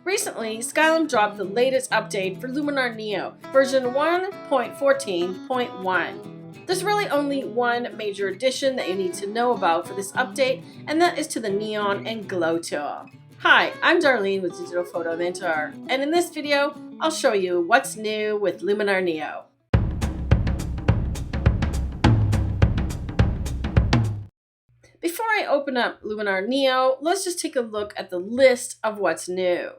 Recently, Skylum dropped the latest update for Luminar Neo, version 1.14.1. There's really only one major addition that you need to know about for this update, and that is to the Neon and Glow tool. Hi, I'm Darlene with Digital Photo Mentor, and in this video, I'll show you what's new with Luminar Neo. Before I open up Luminar Neo, let's just take a look at the list of what's new.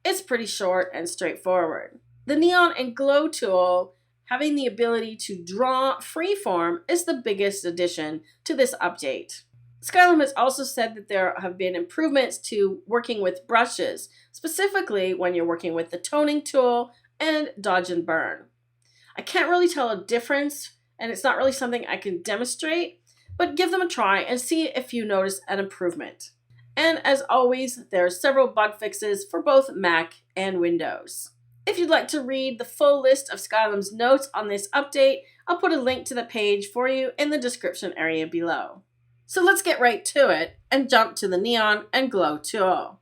It's pretty short and straightforward. The Neon and Glow tool, having the ability to draw freeform, is the biggest addition to this update. Skylum has also said that there have been improvements to working with brushes, specifically when you're working with the toning tool and dodge and burn. I can't really tell a difference, and it's not really something I can demonstrate, but give them a try and see if you notice an improvement. And as always, there are several bug fixes for both Mac and Windows. If you'd like to read the full list of Skylum's notes on this update, I'll put a link to the page for you in the description area below. So let's get right to it and jump to the Neon and Glow tool.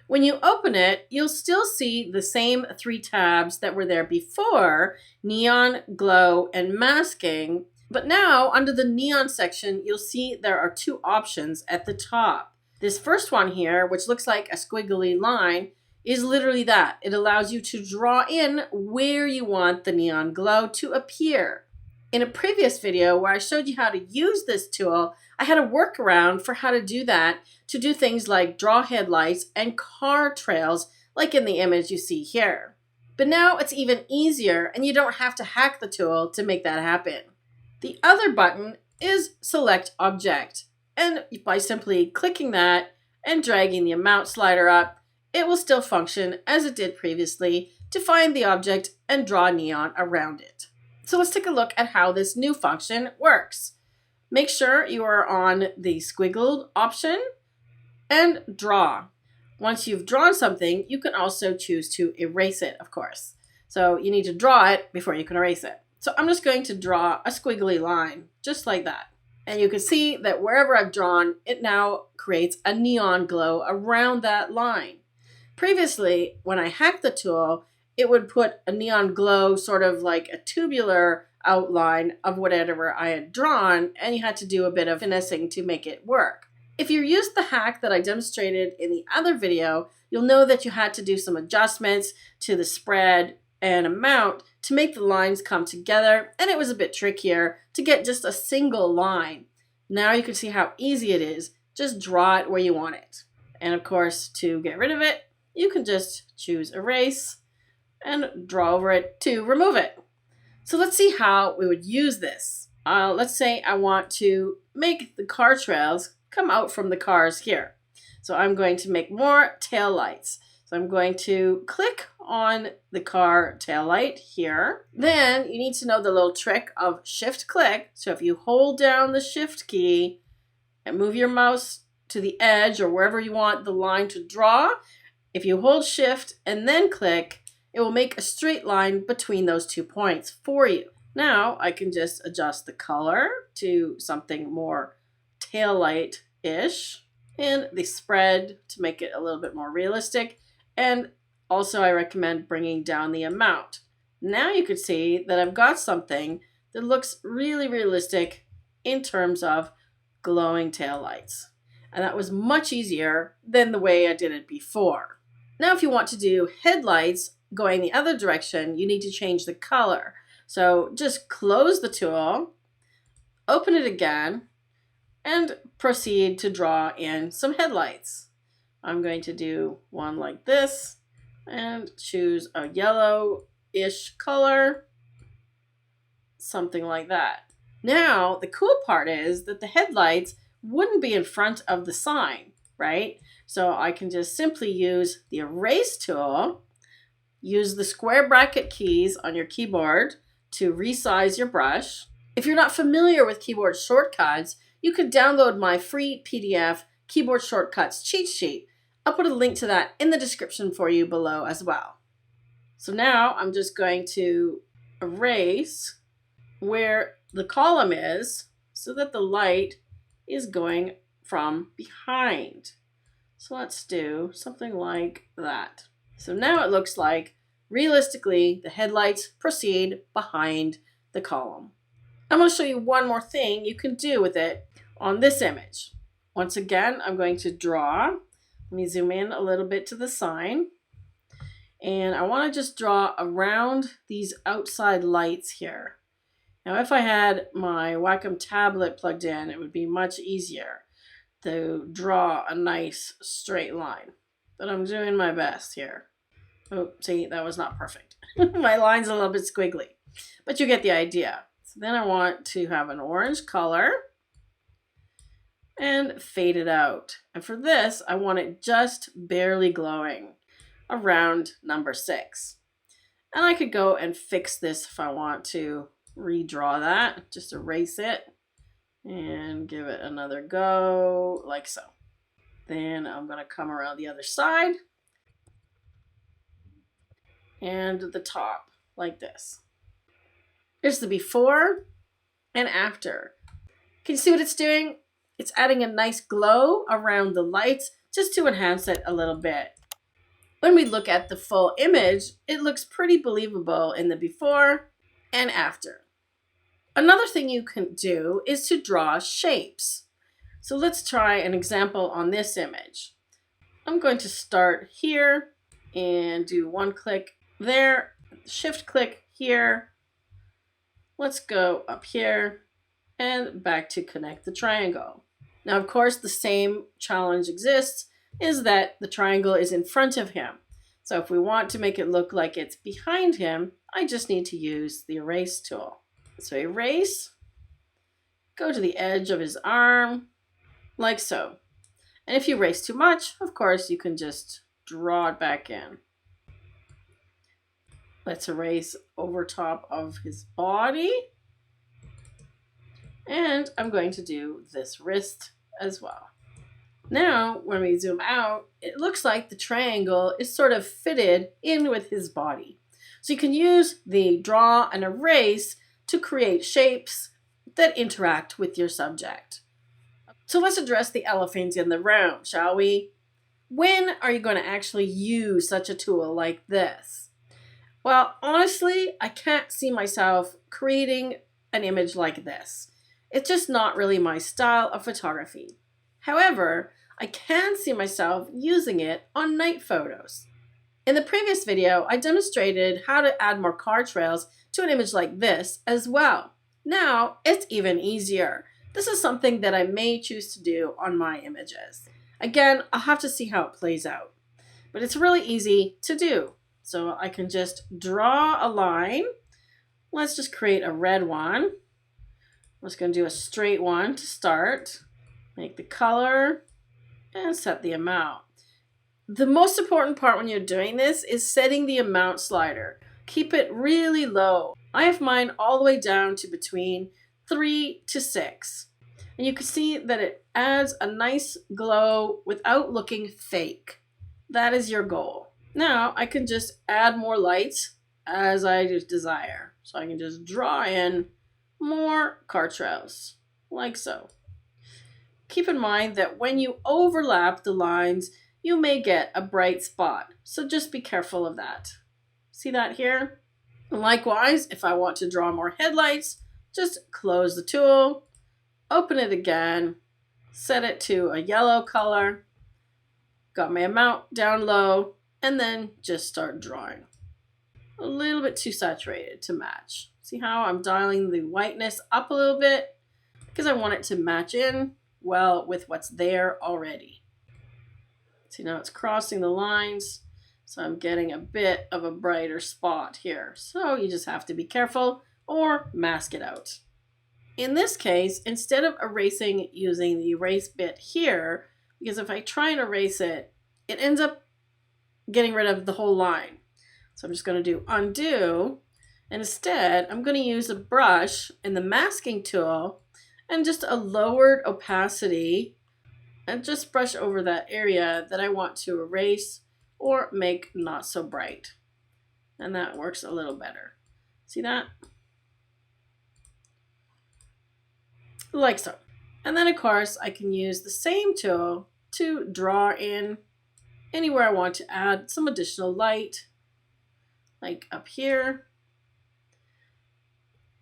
When you open it, you'll still see the same three tabs that were there before: Neon, Glow, and Masking. But now, under the Neon section, you'll see there are two options at the top. This first one here, which looks like a squiggly line, is literally that. It allows you to draw in where you want the neon glow to appear. In a previous video where I showed you how to use this tool, I had a workaround for how to do that, to do things like draw headlights and car trails, like in the image you see here. But now it's even easier, and you don't have to hack the tool to make that happen. The other button is Select Object. And by simply clicking that and dragging the amount slider up, it will still function as it did previously to find the object and draw neon around it. So let's take a look at how this new function works. Make sure you are on the squiggled option and draw. Once you've drawn something, you can also choose to erase it, of course. So you need to draw it before you can erase it. So I'm just going to draw a squiggly line, just like that. And you can see that wherever I've drawn, it now creates a neon glow around that line. Previously, when I hacked the tool, it would put a neon glow sort of like a tubular outline of whatever I had drawn, and you had to do a bit of finessing to make it work. If you used the hack that I demonstrated in the other video, you'll know that you had to do some adjustments to the spread and amount to make the lines come together, and it was a bit trickier to get just a single line. Now you can see how easy it is. Just draw it where you want it. And of course, to get rid of it, you can just choose Erase and draw over it to remove it. So let's see how we would use this. Let's say I want to make the car trails come out from the cars here. So I'm going to make more tail lights. So I'm going to click on the car tail light here. Then you need to know the little trick of shift click. So if you hold down the shift key and move your mouse to the edge or wherever you want the line to draw, if you hold shift and then click, it will make a straight line between those 2 points for you. Now I can just adjust the color to something more tail light-ish, and the spread to make it a little bit more realistic. And also I recommend bringing down the amount. Now you can see that I've got something that looks really realistic in terms of glowing taillights. And that was much easier than the way I did it before. Now if you want to do headlights going the other direction, you need to change the color. So just close the tool, open it again, and proceed to draw in some headlights. I'm going to do one like this and choose a yellow-ish color, something like that. Now, the cool part is that the headlights wouldn't be in front of the sign, right? So I can just simply use the Erase tool, use the square bracket keys on your keyboard to resize your brush. If you're not familiar with keyboard shortcuts, you can download my free PDF keyboard shortcuts cheat sheet. I'll put a link to that in the description for you below as well. So now I'm just going to erase where the column is so that the light is going from behind. So let's do something like that. So now it looks like, realistically, the headlights proceed behind the column. I'm going to show you one more thing you can do with it on this image. Once again, I'm going to draw. Let me zoom in a little bit to the sign. And I want to just draw around these outside lights here. Now, if I had my Wacom tablet plugged in, it would be much easier to draw a nice straight line. But I'm doing my best here. Oh, see, that was not perfect. My line's a little bit squiggly, but you get the idea. So then I want to have an orange color and fade it out. And for this, I want it just barely glowing around number 6. And I could go and fix this if I want to redraw that. Just erase it and give it another go, like so. Then I'm going to come around the other side and the top, like this. Here's the before and after. Can you see what it's doing? It's adding a nice glow around the lights just to enhance it a little bit. When we look at the full image, it looks pretty believable in the before and after. Another thing you can do is to draw shapes. So let's try an example on this image. I'm going to start here and do one click there, shift click here. Let's go up here and back to connect the triangle. Now, of course, the same challenge exists, is that the triangle is in front of him. So if we want to make it look like it's behind him, I just need to use the erase tool. So erase, go to the edge of his arm, like so. And if you erase too much, of course, you can just draw it back in. Let's erase over top of his body. And I'm going to do this wrist as well. Now, when we zoom out, it looks like the triangle is sort of fitted in with his body. So you can use the draw and erase to create shapes that interact with your subject. So let's address the elephant in the room, shall we? When are you going to actually use such a tool like this? Well, honestly, I can't see myself creating an image like this. It's just not really my style of photography. However, I can see myself using it on night photos. In the previous video, I demonstrated how to add more car trails to an image like this as well. Now, it's even easier. This is something that I may choose to do on my images. Again, I'll have to see how it plays out. But it's really easy to do. So I can just draw a line. Let's just create a red one. I'm just going to do a straight one to start. Make the color and set the amount. The most important part when you're doing this is setting the amount slider. Keep it really low. I have mine all the way down to between 3 to 6. And you can see that it adds a nice glow without looking fake. That is your goal. Now I can just add more lights as I desire. So I can just draw in more car trails, like so. Keep in mind that when you overlap the lines, you may get a bright spot. So just be careful of that. See that here? Likewise, if I want to draw more headlights, just close the tool, open it again, set it to a yellow color, got my amount down low, and then just start drawing. A little bit too saturated to match. See how I'm dialing the whiteness up a little bit? Because I want it to match in well with what's there already. See, now it's crossing the lines, so I'm getting a bit of a brighter spot here. So you just have to be careful or mask it out. In this case, instead of erasing using the erase bit here, because if I try and erase it, it ends up getting rid of the whole line. So I'm just going to do undo, and instead I'm going to use a brush and the masking tool and just a lowered opacity and just brush over that area that I want to erase or make not so bright. And that works a little better. See that? Like so. And then of course I can use the same tool to draw in anywhere I want to add some additional light, like up here,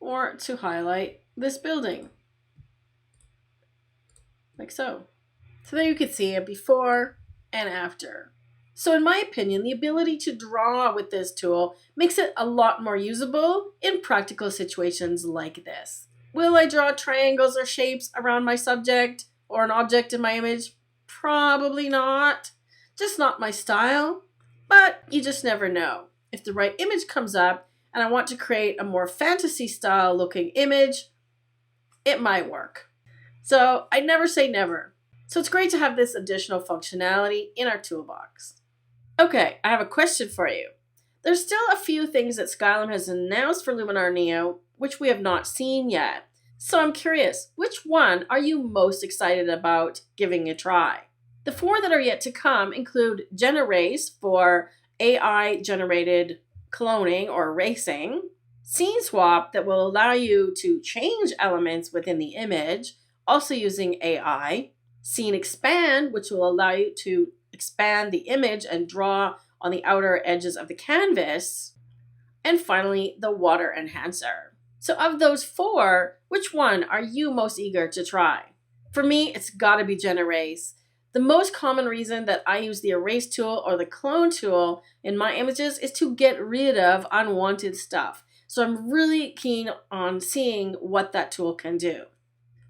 or to highlight this building, like so. So there you can see it before and after. So in my opinion, the ability to draw with this tool makes it a lot more usable in practical situations like this. Will I draw triangles or shapes around my subject or an object in my image? Probably not. Just not my style. But you just never know. If the right image comes up and I want to create a more fantasy style looking image, it might work. So I never say never. So it's great to have this additional functionality in our toolbox. Okay, I have a question for you. There's still a few things that Skylum has announced for Luminar Neo which we have not seen yet. So I'm curious, which one are you most excited about giving a try? The 4 that are yet to come include Generase for AI-generated cloning or erasing, Scene Swap that will allow you to change elements within the image, also using AI, Scene Expand, which will allow you to expand the image and draw on the outer edges of the canvas, and finally, the Water Enhancer. So of those 4, which one are you most eager to try? For me, it's gotta be Generase. The most common reason that I use the erase tool or the clone tool in my images is to get rid of unwanted stuff. So I'm really keen on seeing what that tool can do.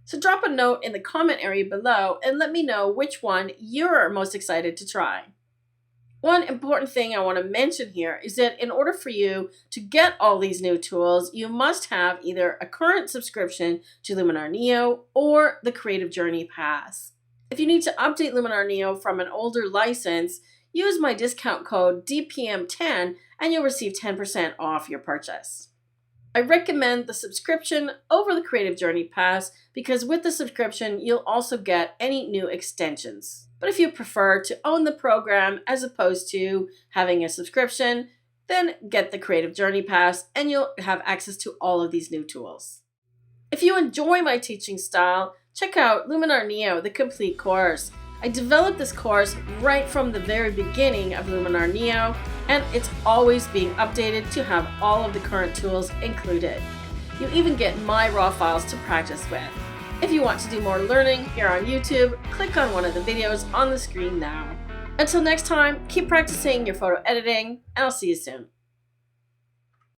So drop a note in the comment area below and let me know which one you're most excited to try. One important thing I want to mention here is that in order for you to get all these new tools, you must have either a current subscription to Luminar Neo or the Creative Journey Pass. If you need to update Luminar Neo from an older license, use my discount code DPM10 and you'll receive 10% off your purchase. I recommend the subscription over the Creative Journey Pass because with the subscription, you'll also get any new extensions. But if you prefer to own the program as opposed to having a subscription, then get the Creative Journey Pass and you'll have access to all of these new tools. If you enjoy my teaching style, check out Luminar Neo, the complete course. I developed this course right from the very beginning of Luminar Neo, and it's always being updated to have all of the current tools included. You even get my raw files to practice with. If you want to do more learning here on YouTube, click on one of the videos on the screen now. Until next time, keep practicing your photo editing, and I'll see you soon.